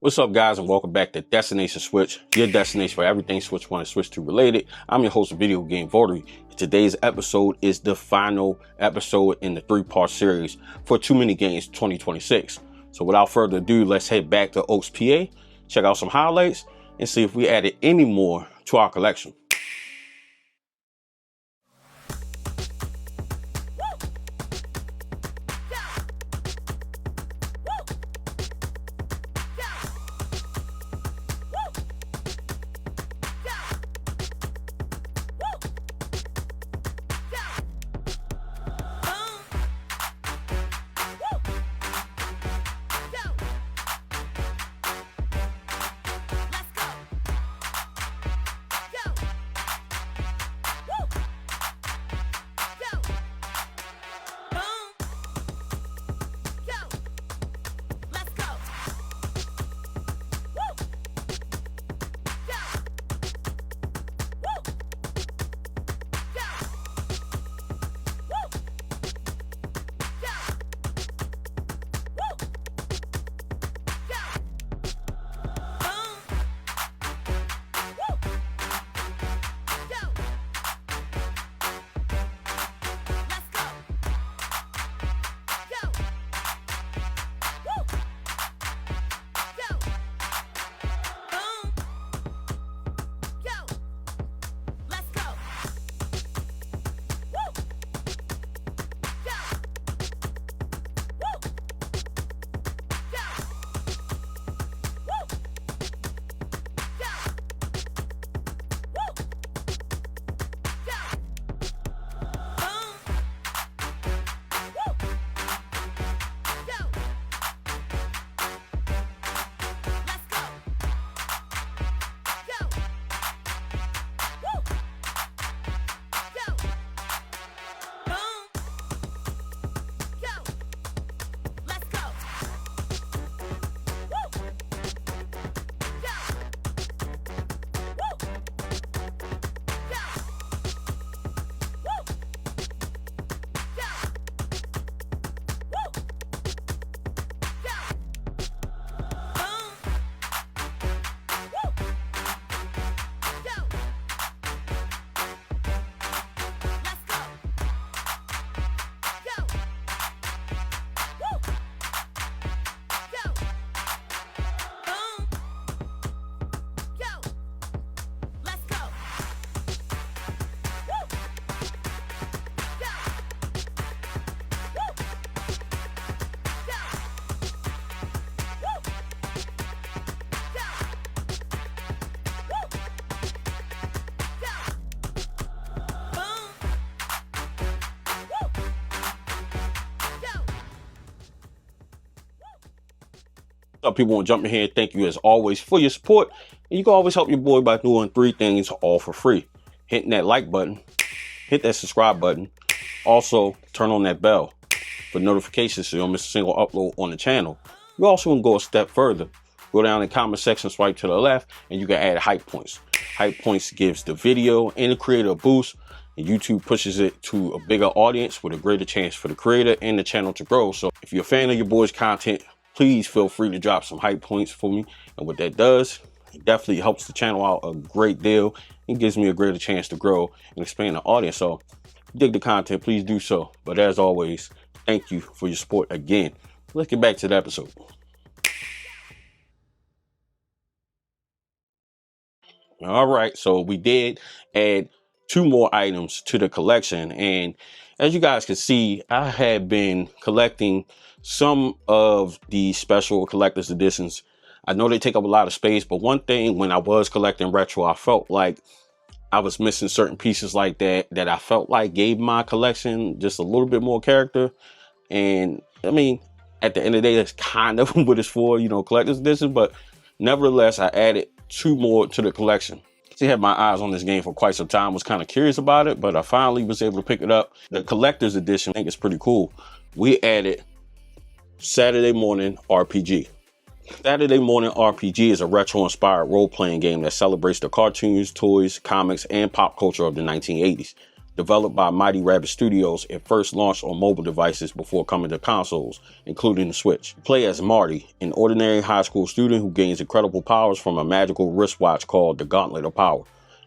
What's up, guys, and welcome back to Destination Switch, your destination for everything Switch 1 and Switch 2 related. I'm your host of Video Game Votary. Today's episode is the final episode in the three-part series for TooManyGames 2026. So without further ado, let's head back to Oaks, PA, check out some highlights, and see if we added any more to our collection. Up, people want to jump in here. Thank you as always for your support, and you can always help your boy by doing three things all for free: hitting that like button, hit that subscribe button, also turn on that bell for notifications so you don't miss a single upload on the channel. You also want to go a step further, go down in the comment section, swipe to the left, and you can add hype points. Hype points gives the video and the creator a boost, and YouTube pushes it to a bigger audience with a greater chance for the creator and the channel to grow. So if you're a fan of your boy's content, please feel free to drop some hype points for me. And what that does, it definitely helps the channel out a great deal and gives me a greater chance to grow and expand the audience. So if you dig the content, please do so. But as always, thank you for your support again. Let's get back to the episode. All right, so we did add two more items to the collection, and as you guys can see, I have been collecting some of the special collector's editions. I know they take up a lot of space, but one thing when I was collecting retro, I felt like I was missing certain pieces like that I felt like gave my collection just a little bit more character. And I mean, at the end of the day, that's kind of what it's for, you know, collector's edition, but nevertheless, I added two more to the collection. I had my eyes on this game for quite some time, was kind of curious about it, but I finally was able to pick it up. The collector's edition, I think it's pretty cool. We added Saturday Morning RPG. Saturday Morning RPG is a retro-inspired role-playing game that celebrates the cartoons, toys, comics, and pop culture of the 1980s. Developed by Mighty Rabbit Studios, it first launched on mobile devices before coming to consoles, including the Switch. Play as Marty, an ordinary high school student who gains incredible powers from a magical wristwatch called the Gauntlet of Power.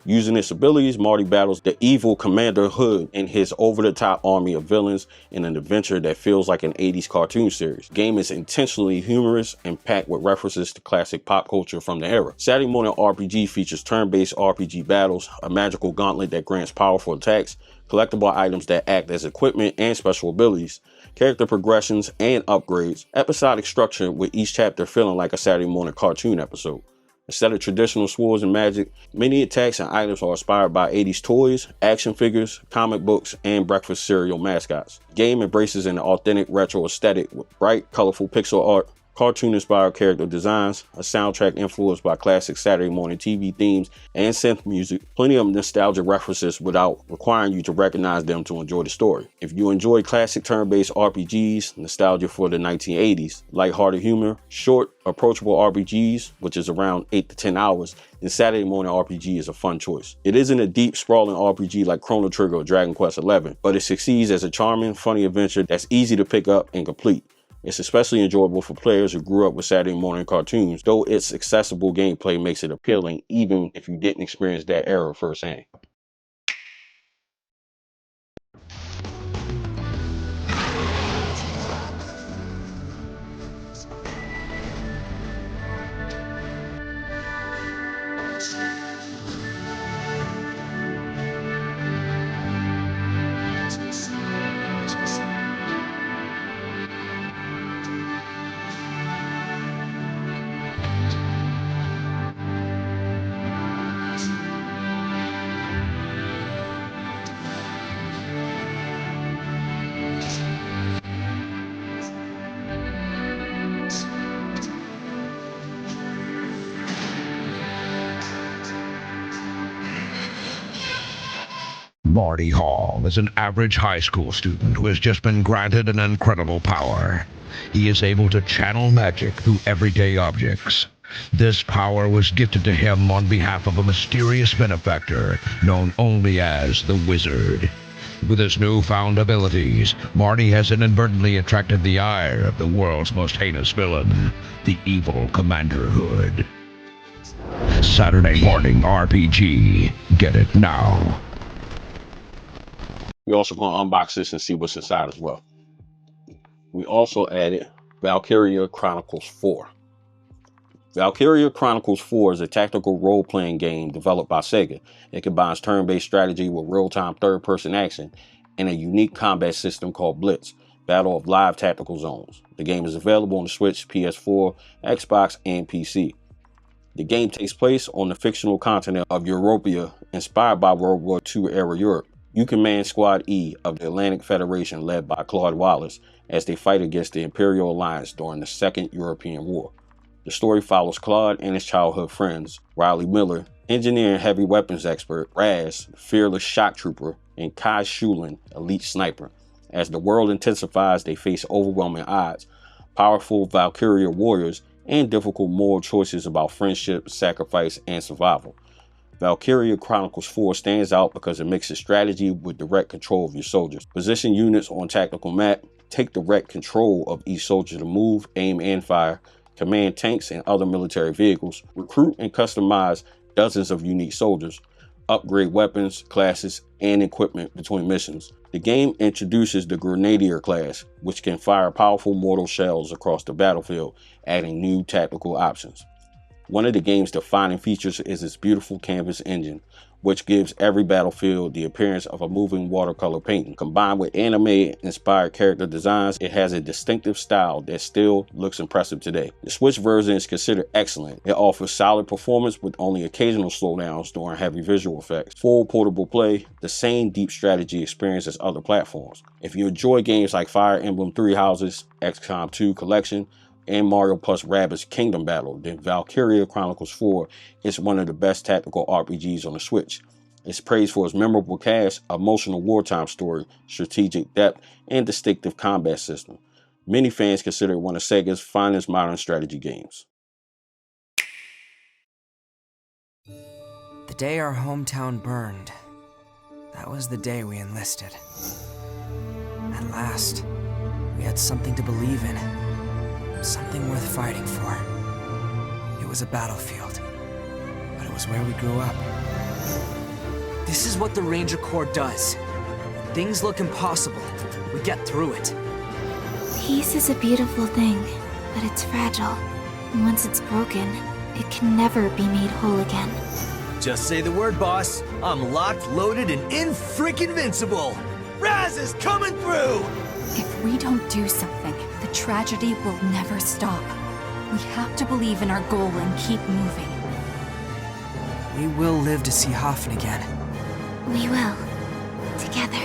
Using his abilities, Marty battles the evil Commander Hood and his over-the-top army of villains in an adventure that feels like an 80s cartoon series. The game is intentionally humorous and packed with references to classic pop culture from the era. Saturday Morning RPG features turn-based RPG battles, a magical gauntlet that grants powerful attacks, collectible items that act as equipment and special abilities, character progressions and upgrades, episodic structure with each chapter feeling like a Saturday morning cartoon episode. Instead of traditional swords and magic, many attacks and items are inspired by 80s toys, action figures, comic books, and breakfast cereal mascots. The game embraces an authentic retro aesthetic with bright, colorful pixel art, cartoon-inspired character designs, a soundtrack influenced by classic Saturday morning TV themes, and synth music. Plenty of nostalgia references without requiring you to recognize them to enjoy the story. If you enjoy classic turn-based RPGs, nostalgia for the 1980s, lighthearted humor, short, approachable RPGs, which is around 8 to 10 hours, then Saturday Morning RPG is a fun choice. It isn't a deep, sprawling RPG like Chrono Trigger or Dragon Quest XI, but it succeeds as a charming, funny adventure that's easy to pick up and complete. It's especially enjoyable for players who grew up with Saturday morning cartoons, though its accessible gameplay makes it appealing even if you didn't experience that era firsthand. Marty Hall is an average high school student who has just been granted an incredible power. He is able to channel magic through everyday objects. This power was gifted to him on behalf of a mysterious benefactor known only as the Wizard. With his newfound abilities, Marty has inadvertently attracted the ire of the world's most heinous villain, the evil Commander Hood. Saturday Morning RPG. Get it now. We're also going to unbox this and see what's inside as well. We also added Valkyria Chronicles 4. Valkyria Chronicles 4 is a tactical role-playing game developed by Sega. It combines turn-based strategy with real-time third-person action and a unique combat system called Blitz, Battle of Live Tactical Zones. The game is available on the Switch, PS4, Xbox, and PC. The game takes place on the fictional continent of Europia, inspired by World War II era Europe. You command Squad E of the Atlantic Federation led by Claude Wallace as they fight against the Imperial Alliance during the Second European War. The story follows Claude and his childhood friends, Riley Miller, engineer and heavy weapons expert, Raz, fearless shock trooper, and Kai Shulin, elite sniper. As the world intensifies, they face overwhelming odds, powerful Valkyria warriors, and difficult moral choices about friendship, sacrifice, and survival. Valkyria Chronicles 4 stands out because it mixes strategy with direct control of your soldiers. Position units on tactical map, take direct control of each soldier to move, aim, and fire, command tanks and other military vehicles, recruit and customize dozens of unique soldiers, upgrade weapons, classes, and equipment between missions. The game introduces the Grenadier class, which can fire powerful mortar shells across the battlefield, adding new tactical options. One of the game's defining features is its beautiful canvas engine, which gives every battlefield the appearance of a moving watercolor painting. Combined with anime-inspired character designs, it has a distinctive style that still looks impressive today. The Switch version is considered excellent. It offers solid performance with only occasional slowdowns during heavy visual effects. Full portable play, the same deep strategy experience as other platforms. If you enjoy games like Fire Emblem Three Houses, XCOM 2 Collection, and Mario plus Rabbids Kingdom Battle, then Valkyria Chronicles 4 is one of the best tactical RPGs on the Switch. It's praised for its memorable cast, emotional wartime story, strategic depth, and distinctive combat system. Many fans consider it one of Sega's finest modern strategy games. The day our hometown burned, That was the day we enlisted. At last, we had something to believe in. Something worth fighting for. It was a battlefield, but it was where we grew up. This is what the Ranger Corps does. When things look impossible, we get through it. Peace is a beautiful thing, but it's fragile. And once it's broken, it can never be made whole again. Just say the word, boss. I'm locked, loaded, and in-freaking-vincible. Raz is coming through! If we don't do something, the tragedy will never stop. We have to believe in our goal and keep moving. We will live to see Hoffen again. We will. Together.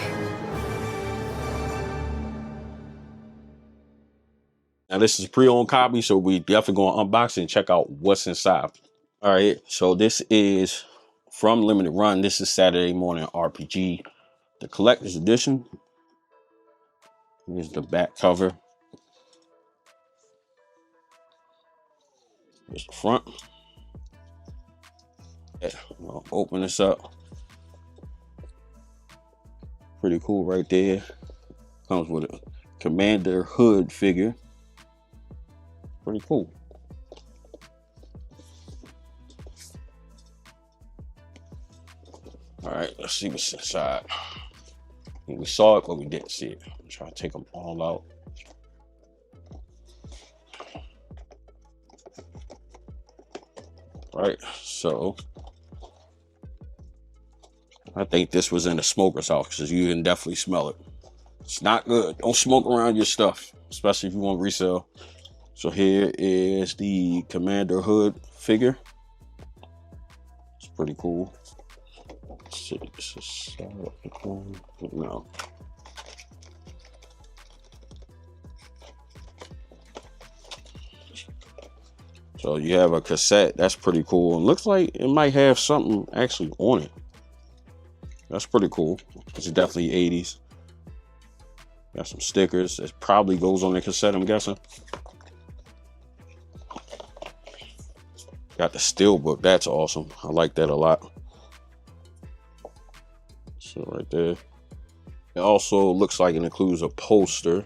Now this is a pre-owned copy, so we definitely gonna unbox it and check out what's inside. All right, so this is from Limited Run. This is Saturday Morning RPG, the collector's edition. Here's the back cover. Here's the front. Yeah, I'll open this up. Pretty cool right there. Comes with a Commander Hood figure. Pretty cool. All right, let's see what's inside. We saw it, but we didn't see it. I'm trying to take them all out. All right, so I think this was in the smoker's house because you can definitely smell it. It's not good. Don't smoke around your stuff, especially if you want resale. So here is the Commander Hood figure. It's pretty cool. Let's see, this is no. So you have a cassette. That's pretty cool. It looks like it might have something actually on it. That's pretty cool. It's definitely 80s. Got some stickers. It probably goes on the cassette, I'm guessing. Got the steelbook. That's awesome. I like that a lot. So right there. It also looks like it includes a poster.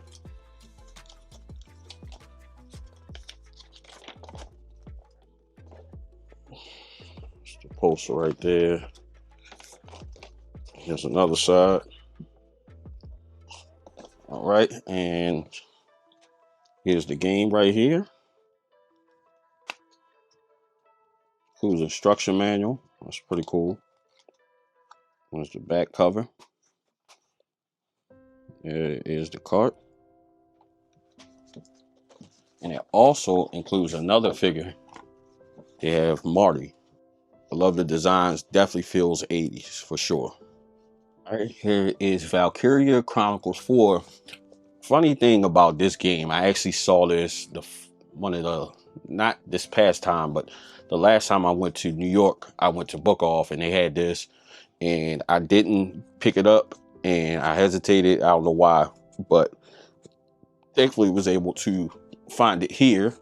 It's the poster right there. Here's another side. All right, and here's the game right here. Includes instruction manual. That's pretty cool. There's the back cover. There is the cart. And it also includes another figure. They have Marty. I love the designs. Definitely feels 80s for sure. All right, here is Valkyria Chronicles 4. Funny thing about this game, I actually saw this not this past time, but the last time I went to New York, I went to Book Off and they had this, and I didn't pick it up, and I hesitated. I don't know why, but thankfully was able to find it here.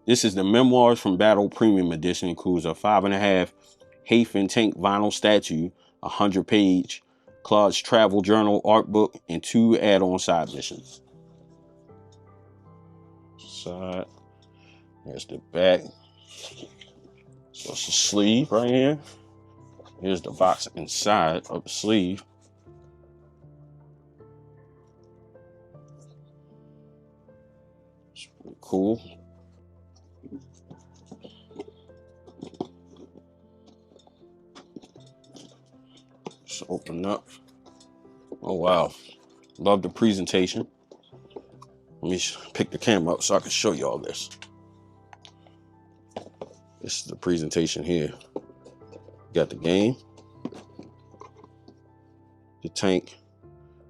This is the Memoirs from Battle Premium Edition. Includes a 5.5 Hafen tank vinyl statue, 100-page Claude's travel journal art book, and 2 add-on side missions. Side. There's the back. So it's the sleeve right here. Here's the box inside of the sleeve. It's pretty cool. Just open up. Oh wow, love the presentation. Let me pick the camera up so I can show you all this. This is the presentation here. Got the game, the tank,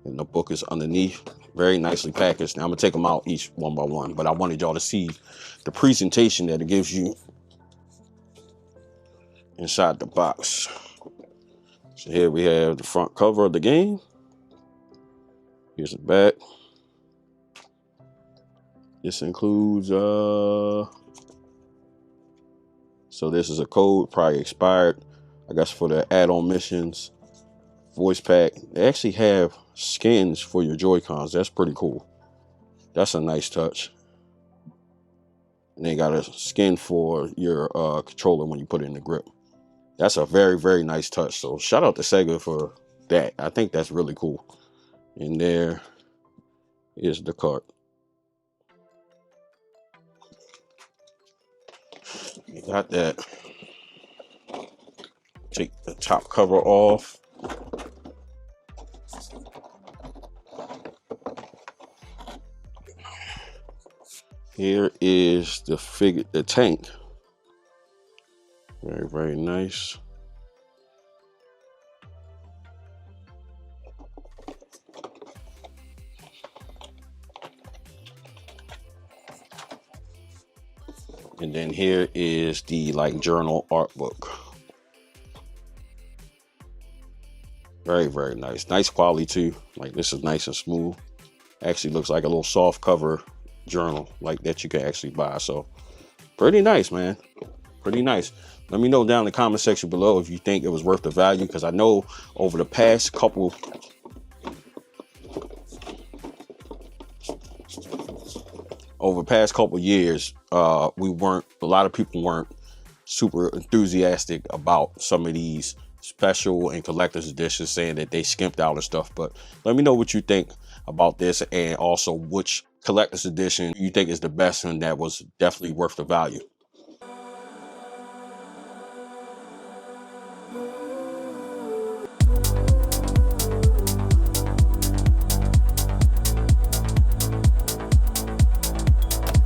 and the book is underneath. Very nicely packaged. Now I'm gonna take them out each one by one, but I wanted y'all to see the presentation that it gives you inside the box. So here we have the front cover of the game. Here's the back. This includes, so this is a code, probably expired, I guess, for the add-on missions. voice pack. They actually have skins for your Joy-Cons. That's pretty cool. That's a nice touch. And they got a skin for your controller when you put it in the grip. That's a very, very nice touch. So shout out to Sega for that. I think that's really cool. And there is the cart. You got that. Take the top cover off. Here is the tank. Very, very nice. And then here is the journal art book. Very, very nice. Nice quality too. This is nice and smooth. Actually looks like a little soft cover journal that you can actually buy. So pretty nice, man. Pretty nice. Let me know down in the comment section below if you think it was worth the value, because I know over the past couple years, a lot of people weren't super enthusiastic about some of these special and collector's editions, saying that they skimped out and stuff. But let me know what you think about this, and also which collector's edition you think is the best and that was definitely worth the value.